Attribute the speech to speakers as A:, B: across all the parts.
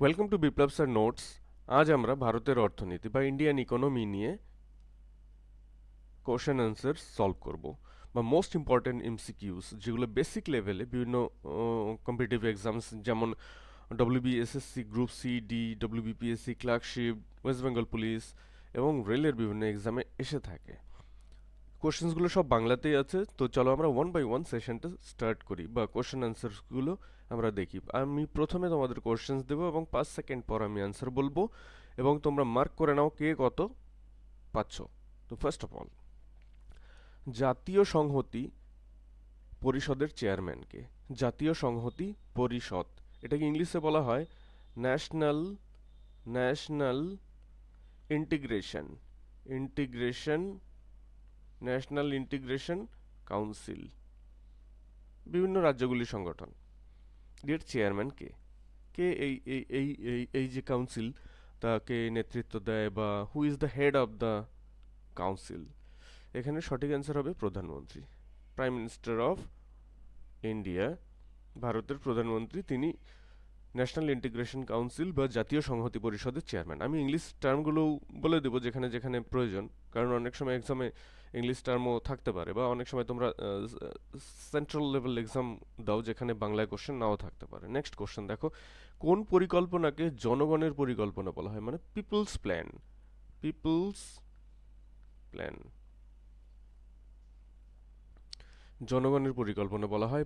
A: Welcome to Biplab sir notes. আজ আমরা ভারতের অর্থনীতি বা ইন্ডিয়ান ইকোনমি নিয়ে কোশ্চেন অ্যান্সার সলভ করব বা মোস্ট ইম্পর্টেন্ট এমসিকিউস যেগুলো বেসিক লেভেলে বিভিন্ন কম্পিটিটিভ এক্সামস যেমন WBSSC group C D WBPSC clerkship West Bengal police এবং রেলের বিভিন্ন এক্সামে এসে থাকে। কোশ্চেন্সগুলো সব বাংলাতেই আছে, তো চলো আমরা ওয়ান বাই ওয়ান সেশনটা স্টার্ট করি বা কোশ্চেন অ্যান্সারসগুলো আমরা দেখি। আমি প্রথমে তোমাদের কোশ্চেন্স দেবো এবং 5 সেকেন্ড পর আমি অ্যান্সার বলবো এবং তোমরা মার্ক করে নাও কে কত পাচ্ছ। তো ফার্স্ট অফ অল, জাতীয় সংহতি পরিষদের চেয়ারম্যানকে? জাতীয় সংহতি পরিষদ, এটাকে ইংলিশে বলা হয় national national integration integration national integration council, বিভিন্ন রাজ্যগুলির সংগঠন। এর চেয়ারম্যান কে? কে এই যে কাউন্সিল তাকে নেতৃত্ব দেয় বা হু is the head of the council? এখানে সঠিক অ্যান্সার হবে প্রধানমন্ত্রী, প্রাইম মিনিস্টার অফ ইন্ডিয়া। ভারতের প্রধানমন্ত্রী, তিনি ন্যাশনাল ইন্টিগ্রেশন কাউন্সিল বা জাতীয় সংহতি পরিষদের চেয়ারম্যান। আমি ইংলিশ টার্মগুলোও বলে দেবো যেখানে যেখানে প্রয়োজন, কারণ অনেক সময় এক্সামে ইংলিশ টার্মও থাকতে পারে বা অনেক সময় তোমরা সেন্ট্রাল লেভেল এক্সাম দাও যেখানে বাংলায় কোশ্চেন নাও থাকতে পারে। নেক্সট কোশ্চেন দেখো, কোন পরিকল্পনাকে জনগণের পরিকল্পনা বলা হয়, মানে পিপলস প্ল্যান? পিপলস প্ল্যান, জনগণের পরিকল্পনা বলা হয়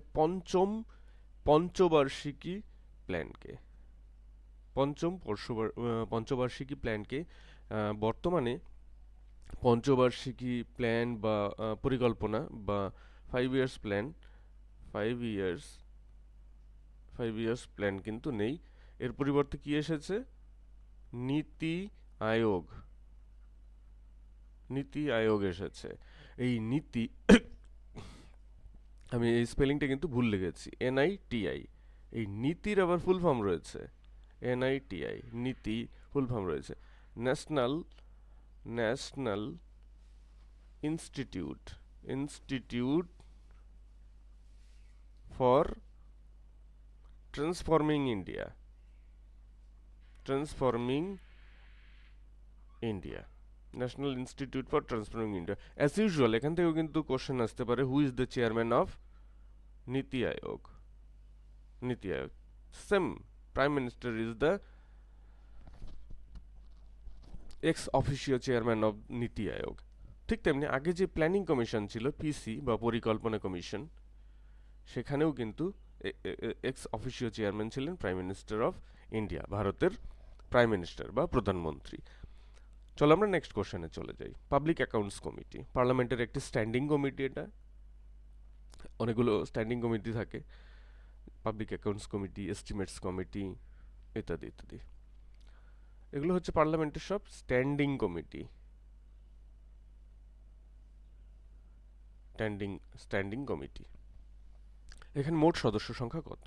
A: পঞ্চবার্ষিকী প্ল্যানকে। পঞ্চবার্ষিকী প্ল্যানকে বর্তমানে পঞ্চবার্ষিকী প্ল্যান বা পরিকল্পনা বা 5 years plan, 5 years 5 years plan কিন্তু নেই। এর পরিবর্তে কি এসেছে? নীতি আয়োগ। নীতি আয়োগ এসেছে। এই নীতি আমি এই স্পেলিংটা কিন্তু ভুল লিখেছি, NITI। এই নীতির আবার ফুল ফর্ম রয়েছে, NITI, নীতি ফুল ফর্ম রয়েছে national national institute institute for transforming India, transforming India, national institute for transforming India. As usual এখান থেকেও কিন্তু কোশ্চেন আসতে পারে, who is the chairman of NITI Aayog? NITI Aayog same, prime minister is the ex officio chairman of NITI Aayog. ঠিক তেমনি আগে যে planning commission ছিল, পিসি বা পরিকল্পনা কমিশন, সেখানেও কিন্তু এক্স অফিসিও চেয়ারম্যান ছিলেন প্রাইম মিনিস্টার অফ ইন্ডিয়া, ভারতের প্রাইম মিনিস্টার বা প্রধানমন্ত্রী। চলো আমরা নেক্সট কোশ্চেনে চলে যাই। পাবলিক অ্যাকাউন্টস কমিটি পার্লামেন্টের একটি স্ট্যান্ডিং কমিটি। এটা অনেকগুলো স্ট্যান্ডিং কমিটি থাকে, public accounts committee, estimates committee ইত্যাদি ইত্যাদি। এগুলো হচ্ছে পার্লামেন্টের সব standing committee, standing standing committee. এখানে মোট সদস্য সংখ্যা কত?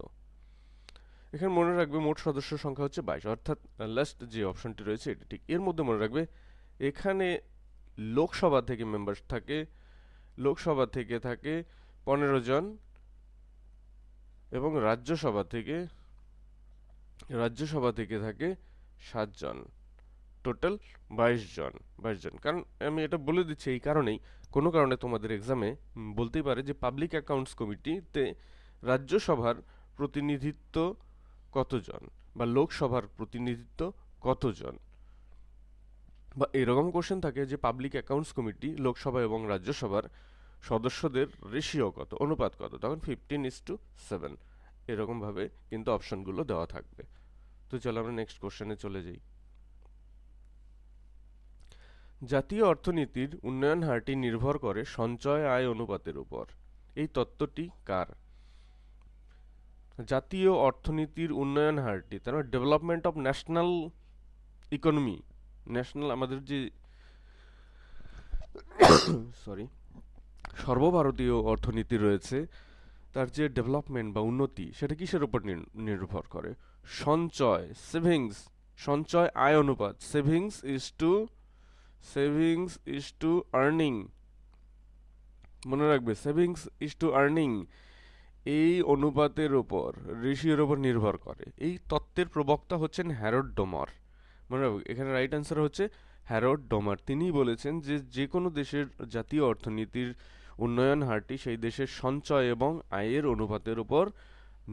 A: এখানে মনে রাখবে মোট সদস্য সংখ্যা হচ্ছে 22, অর্থাৎ লাস্ট যে অপশনটি রয়েছে এটি ঠিক। এর মধ্যে মনে রাখবে এখানে লোকসভা থেকে মেম্বার থাকে, লোকসভা থেকে থাকে 15 জন এবং রাজ্যসভা থেকে থাকে 7 জন, টোটাল 22 জন। 22 জন, কারণ আমি এটা বলে দিচ্ছি এই কারণেই, কোনো কারণে তোমাদের এক্সামে বলতেই পারে যে পাবলিক অ্যাকাউন্টস কমিটিতে রাজ্যসভার প্রতিনিধিত্ব কতজন বা লোকসভার প্রতিনিধিত্ব কতজন, বা এরকম কোশ্চেন থাকে যে পাবলিক অ্যাকাউন্টস কমিটি লোকসভা এবং রাজ্যসভার সদস্যদের রেশিও কত, অনুপাত কত, তখন 15:7, এরকমভাবে কিন্তু অপশনগুলো দেওয়া থাকবে। তো চলো আমরা নেক্সট কোশ্চেনে চলে যাই। জাতীয় অর্থনীতির উন্নয়ন হারটি নির্ভর করে সঞ্চয় আয় অনুপাতের উপর। এই তত্ত্বটি কার? জাতীয় অর্থনীতির উন্নয়ন হারটি, তার মানে development of national economy, national আমাদের যে সরি সর্বভারতীয় অর্থনীতি রয়েছে, তার যে ডেভেলপমেন্ট বা উন্নতি সেটা কিসের উপর নির্ভর করে? সঞ্চয়, সেভিংস, সঞ্চয় আয় অনুপাত, সেভিংস ইজ টু আর্নিং। মনে রাখবে সেভিংস ইজ টু আর্নিং। এই অনুপাতের উপর, রেশিওর উপর নির্ভর করে। এই তত্ত্বের প্রবক্তা হচ্ছেন হ্যারড ডোমার। মনে রাখো, এখানে রাইট অ্যান্সার হচ্ছে হ্যারড ডোমার। তিনিই বলেছেন যে যে কোনো দেশের জাতীয় অর্থনীতির উন্নয়ন হারটি সেই দেশের সঞ্চয় এবং আয়ের অনুপাতের উপর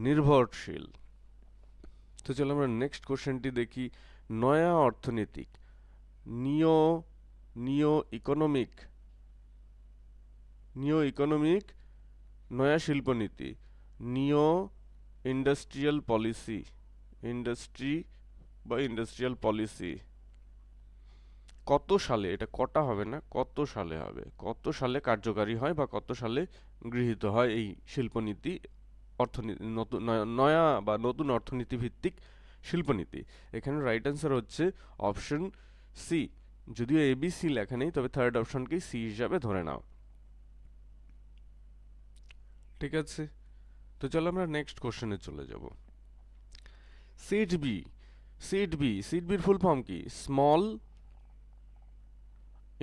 A: নির্ভরশীল। তো চলো আমরা নেক্সট কোশ্চেনটি দেখি। নয়া অর্থনীতিক, নিও নিও ইকোনমিক নিও ইকোনমিক নয়া শিল্পনীতি, নিও ইন্ডাস্ট্রিয়াল পলিসি, ইন্ডাস্ট্রি বা ইন্ডাস্ট্রিয়াল পলিসি কত সালে, এটা কটা হবে না, কত সালে হবে, কত সালে কার্যকারী হয় বা কত সালে গৃহীত হয় এই শিল্পনীতি, অর্থনীতি, নতুন নয়া বা নতুন অর্থনীতি ভিত্তিক শিল্পনীতি? এখানে রাইট অ্যান্সার হচ্ছে অপশন সি। যদিও ABC লেখা নেই, তবে থার্ড অপশনকেই সি হিসাবে ধরে নাও। ঠিক আছে, তো চলো আমরা নেক্সট কোশ্চেনে চলে যাব। সিড বি, সিড বির ফুল ফর্ম কি? Small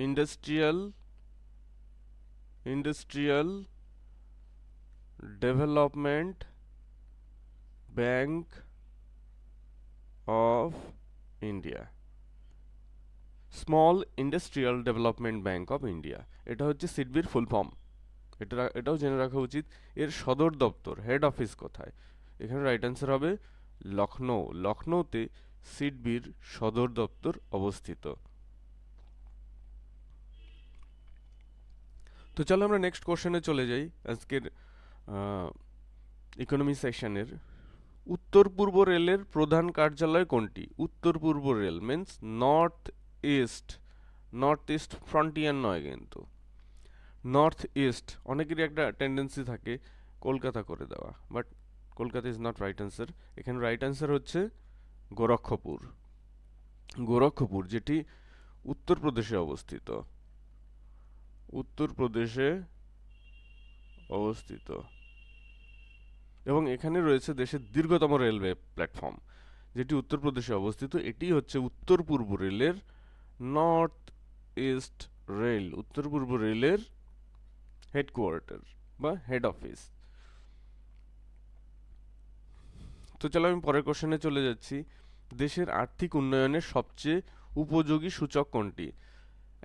A: industrial industrial development bank of India. Small industrial development bank of India, এটা হচ্ছে সিডবির ফুল ফর্ম। এটাও জেনে রাখা উচিত। এর সদর দপ্তর, হেড অফিস কোথায়? এখানে রাইট অ্যান্সার হবে লখনৌ। লখনৌতে সিডবির সদর দপ্তর অবস্থিত। তো চলো আমরা নেক্সট কোশ্চেনে চলে যাই আজকের ইকোনমি সেকশনের। উত্তর পূর্ব রেলের প্রধান কার্যালয় কোনটি? উত্তর পূর্ব rail means north east, north east frontier নয় কিন্তু, নর্থ ইস্ট। অনেকেরই একটা টেন্ডেন্সি থাকে কলকাতা করে দেওয়া, but Kolkata is not right answer. এখানে রাইট অ্যান্সার হচ্ছে গোরক্ষপুর। গোরক্ষপুর, যেটি উত্তরপ্রদেশে অবস্থিত, উত্তরপ্রদেশে অবস্থিত, এবং এখানে রয়েছে দেশের দীর্ঘতম রেলওয়ে প্ল্যাটফর্ম, যেটি উত্তরপ্রদেশে অবস্থিত। এটি হচ্ছে উত্তর পূর্ব রেলের নর্থ ইস্ট রেল, উত্তর পূর্ব রেলের হেডকোয়ার্টার বা হেড অফিস। তো চলো আমি পরের কোশ্চেনে চলে যাচ্ছি। দেশের আর্থিক উন্নয়নের সবচেয়ে উপযোগী সূচক কোনটি?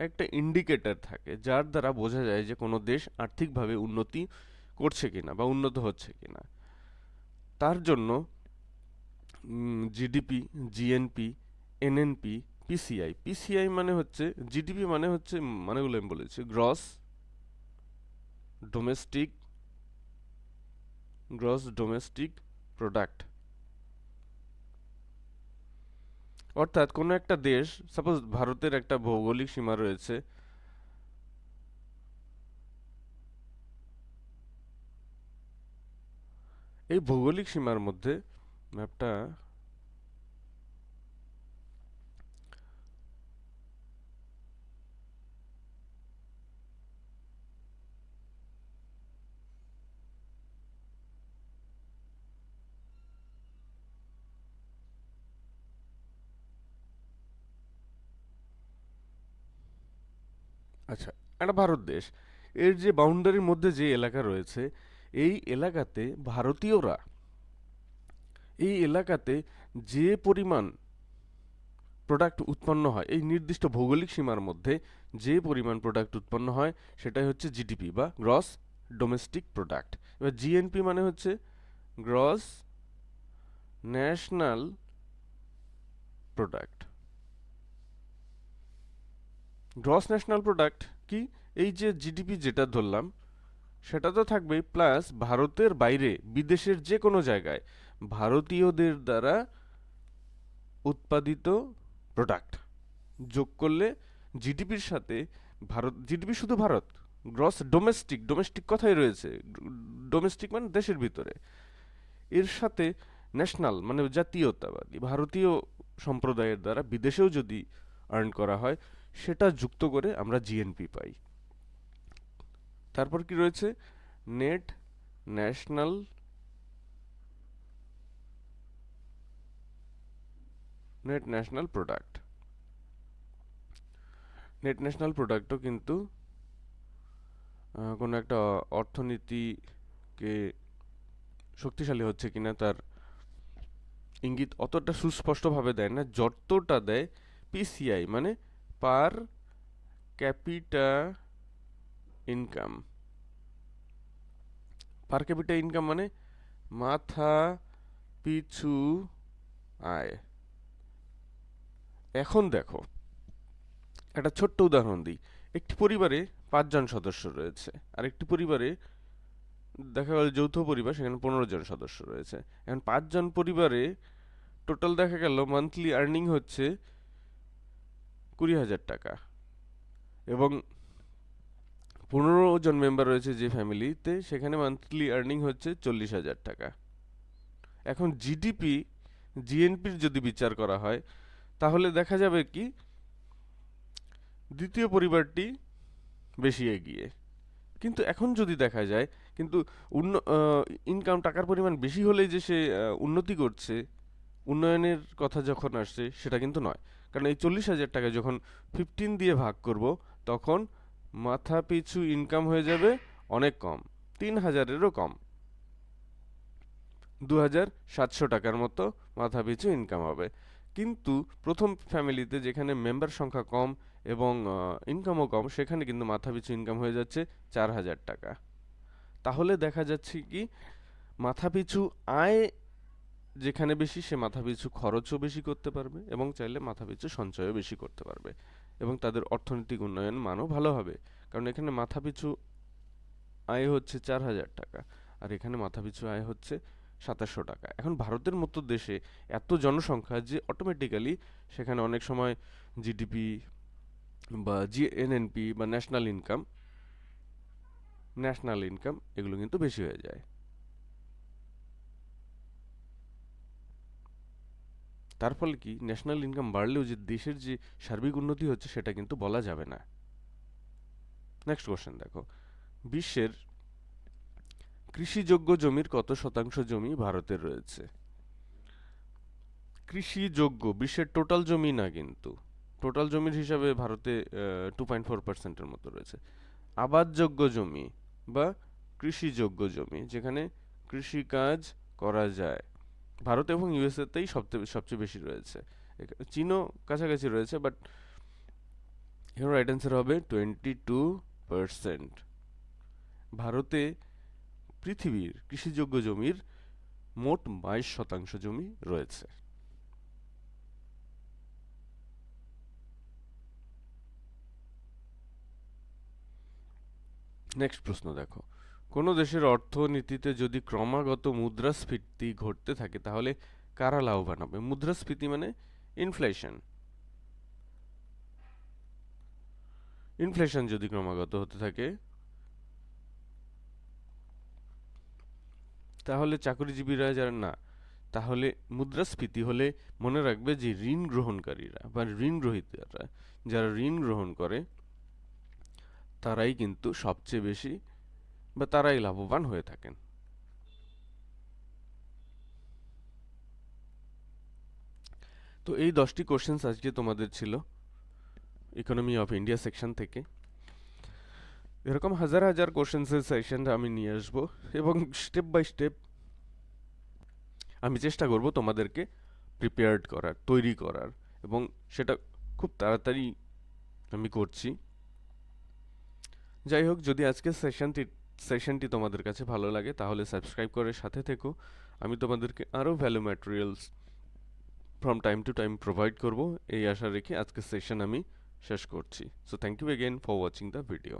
A: একটা ইন্ডিকেটর থাকে যার দ্বারা বোঝা যায় যে কোনো দেশ আর্থিকভাবে উন্নতি করছে কিনা বা উন্নত হচ্ছে কিনা। তার জন্য GDP, GNP, NNP, PCI. PCI মানে হচ্ছে, জিডিপি মানে হচ্ছে, মানেগুলো আমি বলেছি, ডোমেস্টিক গ্রস ডোমেস্টিক প্রোডাক্ট। অর্থাৎ কোনো একটা দেশ, সাপোজ ভারতের একটা ভৌগোলিক সীমা রয়েছে, এই ভৌগোলিক সীমার মধ্যে ম্যাপটা, আচ্ছা, একটা ভারত দেশ, এর যে বাউন্ডারির মধ্যে যে এলাকা রয়েছে, এই এলাকাতে ভারতীয়রা, এই এলাকাতে যে পরিমাণ প্রোডাক্ট উৎপন্ন হয়, এই নির্দিষ্ট ভৌগোলিক সীমার মধ্যে যে পরিমাণ প্রোডাক্ট উৎপন্ন হয়, সেটাই হচ্ছে জিডিপি বা গ্রস ডোমেস্টিক প্রোডাক্ট। এবার জিএনপি মানে হচ্ছে gross national product. Gross national product কি? এই যে জিডিপি যেটা ধরলাম, সেটা তো থাকবেই, প্লাস ভারতের বাইরে বিদেশের যে কোনো জায়গায় ভারতীয়দের দ্বারা উৎপাদিত প্রোডাক্ট যোগ করলে জিডিপির সাথে, ভারত জিডিপি শুধু ভারত, গ্রস ডোমেস্টিক, ডোমেস্টিক কথাই রয়েছে, ডোমেস্টিক মানে দেশের ভিতরে, এর সাথে ন্যাশনাল মানে জাতীয়তাবাদী ভারতীয় সম্প্রদায়ের দ্বারা বিদেশেও যদি আর্ন করা হয়, সেটা যুক্ত করে আমরা জিএনপি পাই। তারপর কি রয়েছে? Net national net national product. Net national প্রোডাক্টও কিন্তু কোনো একটা অর্থনীতিকে শক্তিশালী হচ্ছে কিনা তার ইঙ্গিত অতটা সুস্পষ্টভাবে দেয় না, যতটা দেয় পিসিআই, মানে পার ক্যাপিটা ইনকাম। পার ক্যাপিটা ইনকাম মানে মাথা পিছু আয়। এখন দেখো একটা ছোট্ট উদাহরণ দিই। একটি পরিবারে 5 জন সদস্য রয়েছে, আর একটি পরিবারে দেখা গেল যৌথ পরিবার, সেখানে 15 জন সদস্য রয়েছে। এখন 5 জন পরিবারে টোটাল দেখা গেল মান্থলি আর্নিং হচ্ছে 20,000 টাকা, এবং 15 জন মেম্বার রয়েছে যে ফ্যামিলিতে, সেখানে মান্থলি আর্নিং হচ্ছে 40,000 টাকা। এখন জিডিপি জিএনপির যদি বিচার করা হয়, তাহলে দেখা যাবে কি দ্বিতীয় পরিবারটি বেশি এগিয়ে। কিন্তু এখন যদি দেখা যায়, কিন্তু ইনকাম টাকার পরিমাণ বেশি হলেই যে সে উন্নতি করছে, উন্নয়নের কথা যখন আসছে সেটা কিন্তু নয়। কারণ এই 40,000 টাকা যখন 15 দিয়ে ভাগ করব, তখন মাথা পিছু ইনকাম হয়ে যাবে অনেক কম, 3,000-এরও কম, 2,700 টাকার মতো মাথা পিছু ইনকাম হবে। কিন্তু প্রথম ফ্যামিলিতে যেখানে মেম্বার সংখ্যা কম এবং ইনকামও কম, সেখানে কিন্তু মাথা পিছু ইনকাম হয়ে যাচ্ছে 4,000 টাকা। তাহলে দেখা যাচ্ছে কি মাথাপিছু আয় যেখানে বেশি, সে মাথাপিছু খরচও বেশি করতে পারবে এবং চাইলে মাথাপিছু সঞ্চয়ও বেশি করতে পারবে, এবং তাদের অর্থনৈতিক উন্নয়ন মানও ভালো হবে। কারণ এখানে মাথাপিছু আয় হচ্ছে 4,000 টাকা, আর এখানে মাথাপিছু আয় হচ্ছে 2,700 টাকা। এখন ভারতের মতো দেশে এত জনসংখ্যা যে অটোমেটিক্যালি সেখানে অনেক সময় জিডিপি বা জিএনএনপি বা ন্যাশনাল ইনকাম এগুলো কিন্তু বেশি হয়ে যায়। তার ফলে কি ন্যাশনাল ইনকাম বাড়লেও যে দেশের যে সার্বিক উন্নতি হচ্ছে সেটা কিন্তু বলা যাবে না। নেক্সট কোশ্চেন দেখো, বিশ্বের কৃষিযোগ্য জমির কত শতাংশ জমি ভারতের রয়েছে? কৃষিযোগ্য বিশ্বের টোটাল জমি না, কিন্তু টোটাল জমির হিসাবে ভারতে 2.4%-এর মতো রয়েছে। আবাদযোগ্য জমি বা কৃষিযোগ্য জমি, যেখানে কৃষিকাজ করা যায়, ভারত এবং ইউএসএতেই সবচেয়ে বেশি রয়েছে। চীনও কাছাকাছি রয়েছে, বাট এখানে রাইট অ্যান্সার হবে 22%। ভারতে পৃথিবীর কৃষিযোগ্য জমির মোট 22% জমি রয়েছে। নেক্সট প্রশ্ন দেখো, কোনো দেশের অর্থনীতিতে যদি ক্রমাগত মুদ্রাস্ফীতি ঘটতে থাকে, তাহলে কারা লাভবান হবে? মুদ্রাস্ফীতি মানে ইনফ্লেশন। ইনফ্লেশন যদি ক্রমাগত হতে থাকে, তাহলে চাকরিজীবীরা যারা না, তাহলে মুদ্রাস্ফীতি হলে মনে রাখবে যে ঋণ গ্রহণকারীরা বা ঋণ গ্রহীতারা, যারা ঋণ গ্রহণ করে, তারাই কিন্তু সবচেয়ে বেশি বা তারাই লাভবান হয়ে থাকেন। তো এই 10টি কোশ্চেন্স আজকে তোমাদের ছিল ইকোনমি অফ ইন্ডিয়া সেকশন থেকে। এরকম হাজার হাজার কোশ্চেন্সের সেকশন আমি নিয়ে আসবো, এবং স্টেপ বাই স্টেপ আমি চেষ্টা করব তোমাদেরকে প্রিপেয়ার্ড করার, তৈরি করার, এবং সেটা খুব তাড়াতাড়ি আমি করছি। যাই হোক, যদি আজকের সেশনটি তোমাদের কাছে ভালো লাগে, তাহলে সাবস্ক্রাইব করে সাথে থেকো। আমি তোমাদেরকে আরও value materials from time to time provide করব, এই আশা রেখে আজকের সেশন আমি শেষ করছি। So thank you again for watching the video.